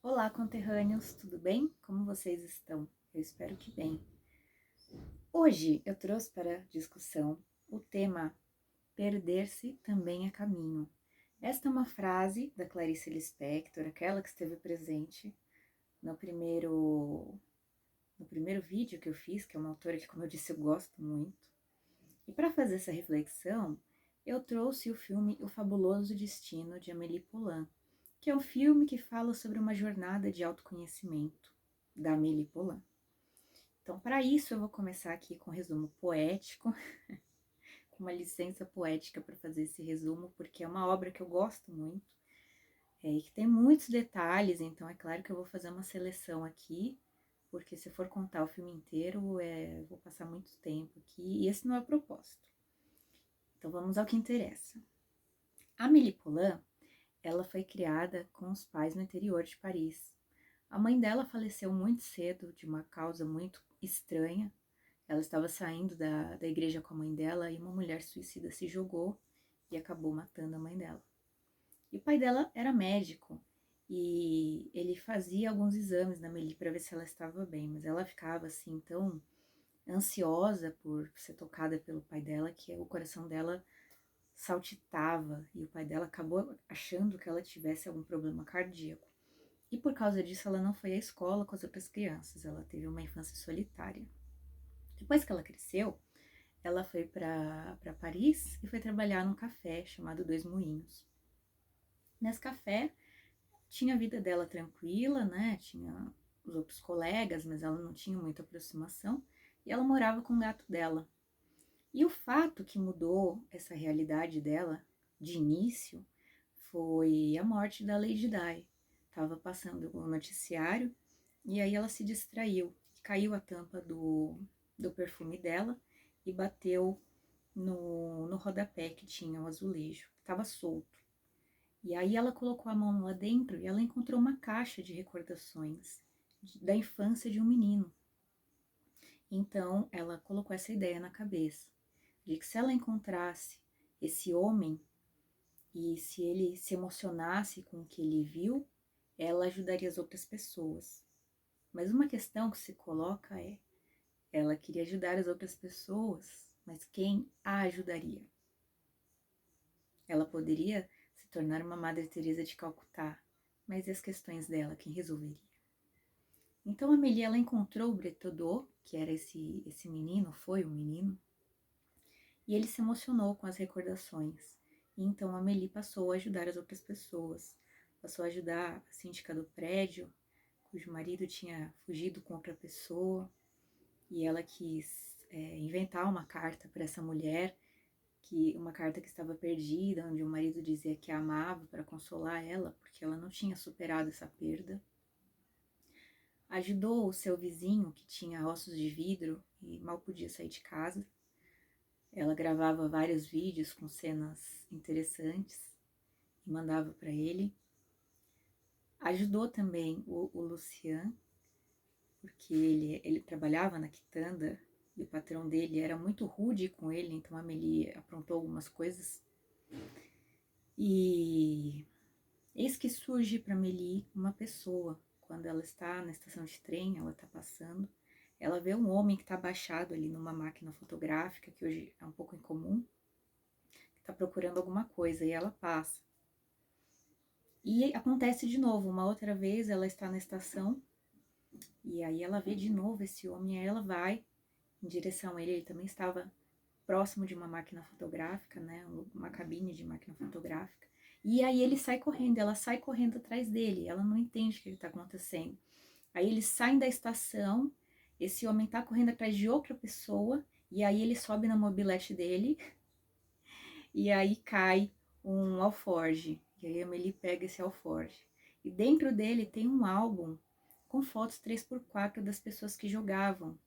Olá, conterrâneos, tudo bem? Como vocês estão? Eu espero que bem. Hoje eu trouxe para discussão o tema Perder-se também é caminho. Esta é uma frase da Clarice Lispector, aquela que esteve presente no primeiro vídeo que eu fiz, que é uma autora que, como eu disse, eu gosto muito. E para fazer essa reflexão, eu trouxe o filme O Fabuloso Destino de Amélie Poulain, que é um filme que fala sobre uma jornada de autoconhecimento da Amélie Poulain. Então, para isso, eu vou começar aqui com um resumo poético, com uma licença poética para fazer esse resumo, porque é uma obra que eu gosto muito, e que tem muitos detalhes, então é claro que eu vou fazer uma seleção aqui, porque se eu for contar o filme inteiro, vou passar muito tempo aqui, e esse não é o propósito. Então, vamos ao que interessa. A Amélie Poulain, ela foi criada com os pais no interior de Paris. A mãe dela faleceu muito cedo, de uma causa muito estranha. Ela estava saindo da igreja com a mãe dela e uma mulher suicida se jogou e acabou matando a mãe dela. E o pai dela era médico e ele fazia alguns exames na Amélie para ver se ela estava bem, mas ela ficava assim tão ansiosa por ser tocada pelo pai dela que o coração dela saltitava e o pai dela acabou achando que ela tivesse algum problema cardíaco. E por causa disso ela não foi à escola com as outras crianças, ela teve uma infância solitária. Depois que ela cresceu, ela foi para Paris e foi trabalhar num café chamado Dois Moinhos. Nesse café tinha a vida dela tranquila, né? Tinha os outros colegas, mas ela não tinha muita aproximação e ela morava com o gato dela. E o fato que mudou essa realidade dela de início foi a morte da Lady Di. Estava passando o noticiário e aí ela se distraiu. Caiu a tampa do perfume dela e bateu no rodapé que tinha o azulejo. Estava solto. E aí ela colocou a mão lá dentro e ela encontrou uma caixa de recordações da infância de um menino. Então ela colocou essa ideia na cabeça de que se ela encontrasse esse homem e se ele se emocionasse com o que ele viu, ela ajudaria as outras pessoas. Mas uma questão que se coloca é: ela queria ajudar as outras pessoas, mas quem a ajudaria? Ela poderia se tornar uma Madre Teresa de Calcutá, mas e as questões dela, quem resolveria? Então a Amélie, ela encontrou o Bretodot, que era esse menino, foi um menino, e ele se emocionou com as recordações. E então a Amélie passou a ajudar as outras pessoas, passou a ajudar a síndica do prédio, cujo marido tinha fugido com outra pessoa, e ela quis inventar uma carta para essa mulher, uma carta que estava perdida, onde o marido dizia que a amava para consolar ela, porque ela não tinha superado essa perda. Ajudou o seu vizinho, que tinha ossos de vidro e mal podia sair de casa. Ela gravava vários vídeos com cenas interessantes e mandava para ele. Ajudou também o Lucian, porque ele trabalhava na quitanda e o patrão dele era muito rude com ele, então a Amélie aprontou algumas coisas. E eis que surge para Amélie uma pessoa. Quando ela está na estação de trem, ela está passando, ela vê um homem que está abaixado ali numa máquina fotográfica, que hoje é um pouco incomum, que está procurando alguma coisa, e ela passa. E acontece de novo, uma outra vez ela está na estação, e aí ela vê de novo esse homem, aí ela vai em direção a ele, ele também estava próximo de uma máquina fotográfica, né, uma cabine de máquina fotográfica, e aí ele sai correndo, ela sai correndo atrás dele, ela não entende o que está acontecendo. Aí eles saem da estação, esse homem tá correndo atrás de outra pessoa, e aí ele sobe na mobilete dele, e aí cai um alforge, e aí a Amélie pega esse alforge. E dentro dele tem um álbum com fotos 3x4 das pessoas que jogavam,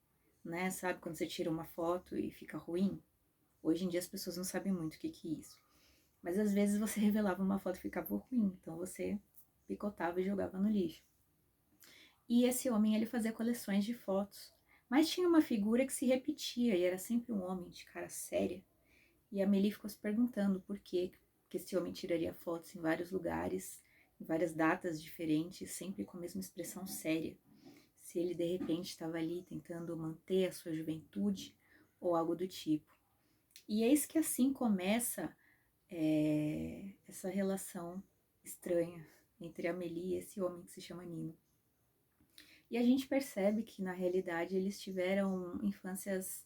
né? Sabe quando você tira uma foto e fica ruim? Hoje em dia as pessoas não sabem muito o que é isso. Mas às vezes você revelava uma foto e ficava ruim, então você picotava e jogava no lixo. E esse homem, ele fazia coleções de fotos. Mas tinha uma figura que se repetia, e era sempre um homem de cara séria. E a Amélie ficou se perguntando por que esse homem tiraria fotos em vários lugares, várias datas diferentes, sempre com a mesma expressão séria. Se ele de repente estava ali tentando manter a sua juventude ou algo do tipo. E eis que assim começa essa relação estranha entre a Amélie e esse homem que se chama Nino. E a gente percebe que na realidade eles tiveram infâncias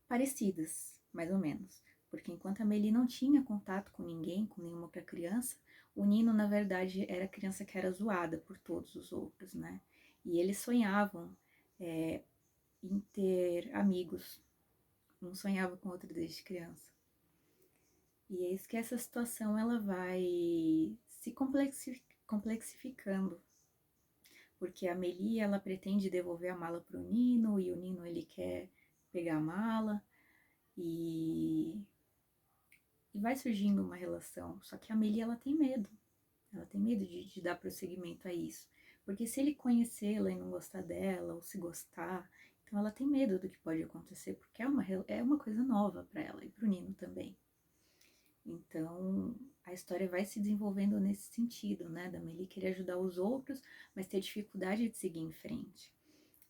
parecidas, mais ou menos. Porque enquanto a Amélie não tinha contato com ninguém, com nenhuma outra criança, o Nino, na verdade, era a criança que era zoada por todos os outros, né? E eles sonhavam em ter amigos. Um sonhava com o outro desde criança. E eis que essa situação ela vai se complexificando. Porque a Amélie, ela pretende devolver a mala para o Nino, e o Nino, ele quer pegar a mala. E vai surgindo uma relação. Só que a Amélie, ela tem medo. Ela tem medo de dar prosseguimento a isso. Porque se ele conhecê-la e não gostar dela, ou se gostar, então ela tem medo do que pode acontecer, porque é uma coisa nova para ela e para o Nino também. Então, a história vai se desenvolvendo nesse sentido, né? Da Amélie querer ajudar os outros, mas ter dificuldade de seguir em frente.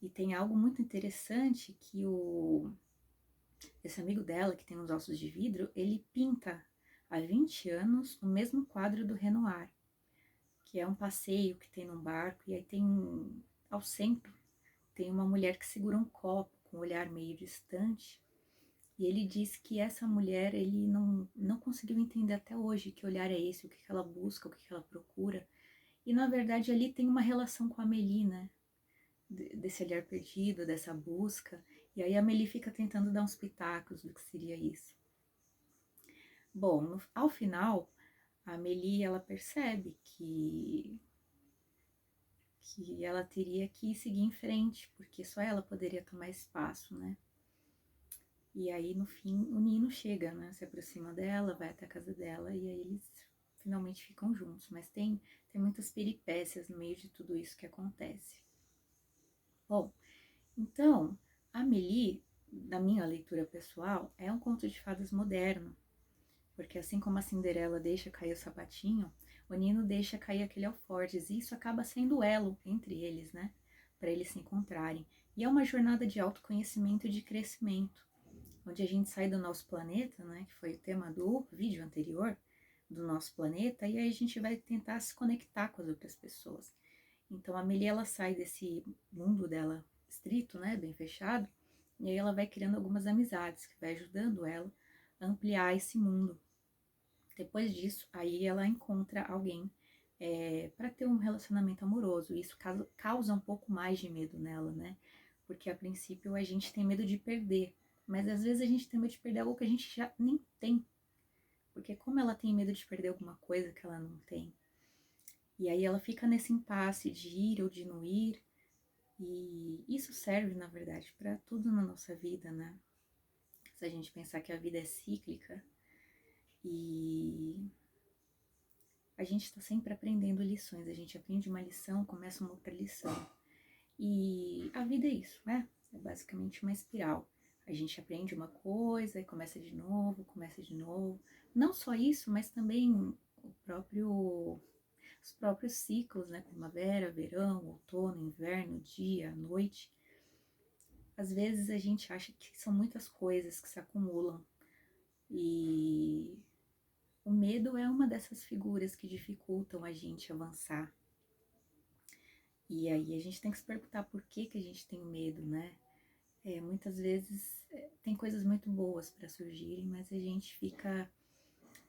E tem algo muito interessante que esse amigo dela, que tem uns ossos de vidro, ele pinta há 20 anos o mesmo quadro do Renoir, que é um passeio que tem num barco, e aí tem, ao centro, tem uma mulher que segura um copo com um olhar meio distante, e ele diz que essa mulher, ele não conseguiu entender até hoje que olhar é esse, o que ela busca, o que ela procura, e na verdade ali tem uma relação com a Amélie, né? Desse olhar perdido, dessa busca, e aí a Amélie fica tentando dar uns pitacos do que seria isso. Bom, ao final, a Amélie, ela percebe que ela teria que seguir em frente, porque só ela poderia tomar espaço, né? E aí, no fim, o Nino chega, né? Se aproxima dela, vai até a casa dela, e aí eles finalmente ficam juntos. Mas tem muitas peripécias no meio de tudo isso que acontece. Bom, então, Amélie, da minha leitura pessoal, é um conto de fadas moderno, porque assim como a Cinderela deixa cair o sapatinho, o Nino deixa cair aquele alforjes, e isso acaba sendo o elo entre eles, né? Para eles se encontrarem. E é uma jornada de autoconhecimento e de crescimento, onde a gente sai do nosso planeta, né? Que foi o tema do vídeo anterior, do nosso planeta, e aí a gente vai tentar se conectar com as outras pessoas. Então a Amélie, ela sai desse mundo dela estrito, né? Bem fechado, e aí ela vai criando algumas amizades que vai ajudando ela a ampliar esse mundo. Depois disso, aí ela encontra alguém para ter um relacionamento amoroso. Isso causa um pouco mais de medo nela, né? Porque a princípio a gente tem medo de perder, mas às vezes a gente tem medo de perder algo que a gente já nem tem. Porque como ela tem medo de perder alguma coisa que ela não tem, e aí ela fica nesse impasse de ir ou de não ir, e isso serve, na verdade, para tudo na nossa vida, né? Se a gente pensar que a vida é cíclica e a gente está sempre aprendendo lições, a gente aprende uma lição, começa uma outra lição. E a vida é isso, né? É basicamente uma espiral. A gente aprende uma coisa e começa de novo, começa de novo. Não só isso, mas também os próprios ciclos, né? Primavera, verão, outono, inverno, dia, noite. Às vezes a gente acha que são muitas coisas que se acumulam. E o medo é uma dessas figuras que dificultam a gente avançar. E aí a gente tem que se perguntar por que a gente tem medo, né? Muitas vezes tem coisas muito boas para surgirem, mas a gente fica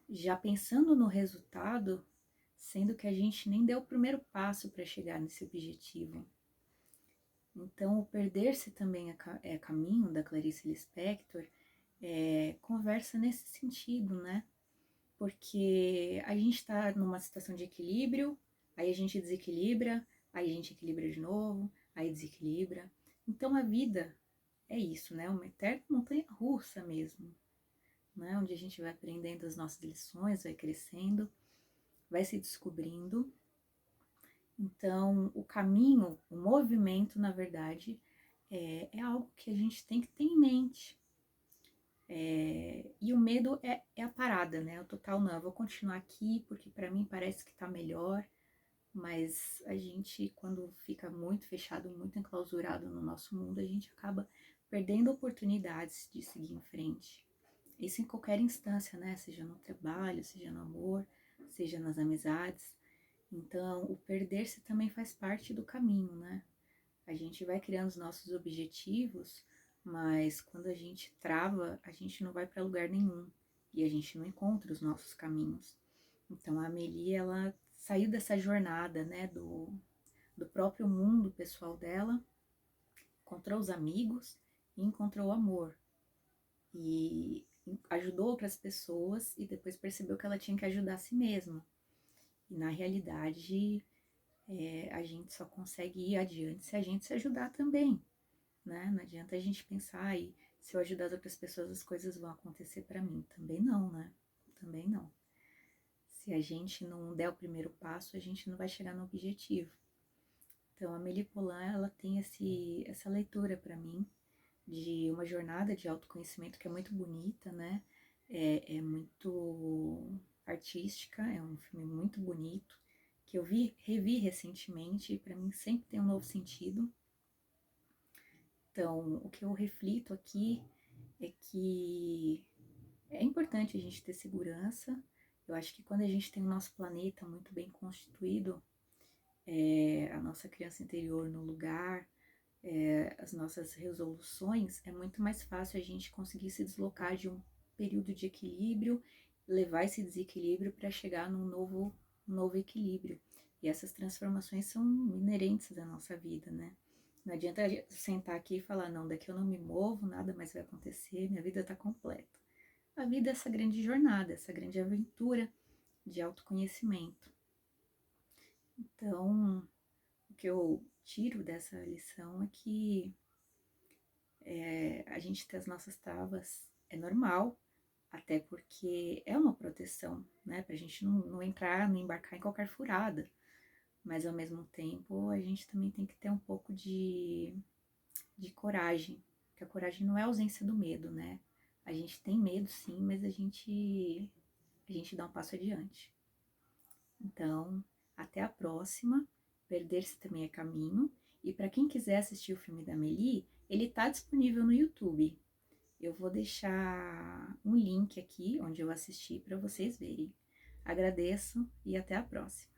já pensando no resultado, sendo que a gente nem deu o primeiro passo para chegar nesse objetivo. Então, o Perder-se também é caminho, da Clarice Lispector, conversa nesse sentido, né? Porque a gente está numa situação de equilíbrio, aí a gente desequilibra, aí a gente equilibra de novo, aí desequilibra. Então a vida é isso, né? Uma eterna montanha-russa mesmo, né? Onde a gente vai aprendendo as nossas lições, vai crescendo, vai se descobrindo. Então o caminho, o movimento, na verdade, é algo que a gente tem que ter em mente. E o medo é a parada, né? O total não, eu vou continuar aqui porque para mim parece que tá melhor. mas a gente, quando fica muito fechado, muito enclausurado no nosso mundo, a gente acaba perdendo oportunidades de seguir em frente. Isso em qualquer instância, né? Seja no trabalho, seja no amor, seja nas amizades. Então, o perder-se também faz parte do caminho, né? A gente vai criando os nossos objetivos, mas quando a gente trava, a gente não vai para lugar nenhum e a gente não encontra os nossos caminhos. Então, a Amélie, ela saiu dessa jornada, né, do próprio mundo pessoal dela, encontrou os amigos e encontrou o amor. E ajudou outras pessoas e depois percebeu que ela tinha que ajudar a si mesma. E na realidade, a gente só consegue ir adiante se a gente se ajudar também, né? Não adianta a gente pensar, e se eu ajudar as outras pessoas, as coisas vão acontecer para mim. Também não, né? Também não. Se a gente não der o primeiro passo, a gente não vai chegar no objetivo. Então, a Amélie Poulain, ela tem essa leitura para mim de uma jornada de autoconhecimento que é muito bonita, né? É muito artística, é um filme muito bonito, que eu revi recentemente e para mim sempre tem um novo sentido. Então, o que eu reflito aqui é que é importante a gente ter segurança. Eu acho que quando a gente tem o nosso planeta muito bem constituído, a nossa criança interior no lugar, as nossas resoluções, é muito mais fácil a gente conseguir se deslocar de um período de equilíbrio, levar esse desequilíbrio para chegar num novo equilíbrio. E essas transformações são inerentes da nossa vida, né? Não adianta sentar aqui e falar, não, daqui eu não me movo, nada mais vai acontecer, minha vida está completa. A vida é essa grande jornada, essa grande aventura de autoconhecimento. Então, o que eu tiro dessa lição é que a gente ter as nossas travas é normal, até porque é uma proteção, né? Pra gente não entrar, não embarcar em qualquer furada. Mas ao mesmo tempo, a gente também tem que ter um pouco de coragem, porque a coragem não é a ausência do medo, né? A gente tem medo sim, mas a gente dá um passo adiante. Então, até a próxima. Perder-se também é caminho. E para quem quiser assistir o filme da Amélie, ele está disponível no YouTube. Eu vou deixar um link aqui onde eu assisti para vocês verem. Agradeço e até a próxima.